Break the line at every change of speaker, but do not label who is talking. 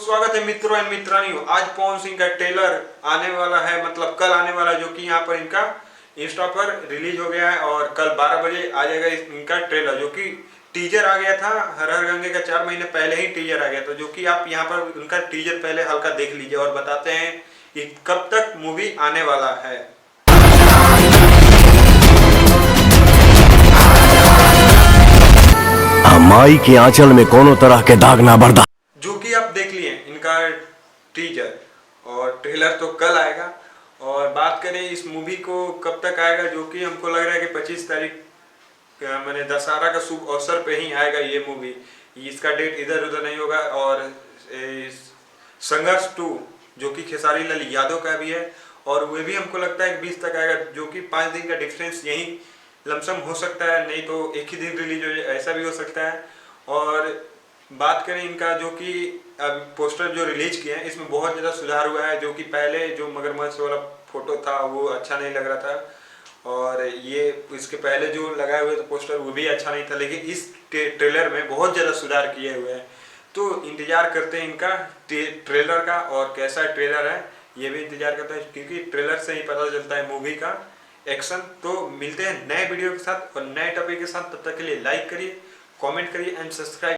स्वागत है मित्रों एंड मित्रानियों। आज पवन सिंह का ट्रेलर आने वाला है, मतलब कल आने वाला है, जो कि यहाँ पर इनका इंस्टा पर रिलीज हो गया है और कल 12 बजे आ जाएगा इनका ट्रेलर, जो कि टीजर आ गया था। हर हर गंगे का 4 महीने पहले ही टीजर आ गया था, जो कि आप यहाँ पर उनका टीजर पहले हल्का देख लीजिए और बताते हैं कि कब तक मूवी आने वाला है।
माई के आंचल में कोनो तरह के दाग ना बर्दा।
जो कि आप देख लिए इनका टीजर और ट्रेलर तो कल आएगा। और बात करें इस मूवी को कब तक आएगा, जो कि हमको लग रहा है कि 25 तारीख मैंने दशहरा का शुभ अवसर पे ही आएगा ये मूवी। इसका डेट इधर उधर नहीं होगा। और संघर्ष 2 जो कि खेसारी लाल यादव का भी है और वे भी हमको लगता है कि 20 तक आएगा, जो कि 5 दिन का डिफरेंस यही लमसम हो सकता है, नहीं तो एक ही दिन रिलीज हो जाए, ऐसा भी हो सकता है। और बात करें इनका, जो कि अब पोस्टर जो रिलीज किए हैं इसमें बहुत ज़्यादा सुधार हुआ है, जो कि पहले जो मगरमच्छ वाला फोटो था वो अच्छा नहीं लग रहा था और ये इसके पहले जो लगाए हुए थे पोस्टर वो भी अच्छा नहीं था, लेकिन इस ट्रेलर में बहुत ज़्यादा सुधार किए हुए हैं। तो इंतज़ार करते हैं इनका ट्रेलर का, और कैसा ट्रेलर है ये भी इंतज़ार करते हैं, क्योंकि ट्रेलर से ही पता चलता है मूवी का एक्शन। तो मिलते हैं नए वीडियो के साथ और नए टॉपिक के साथ, तब तक के लिए लाइक करिए, कमेंट करिए एंड सब्सक्राइब।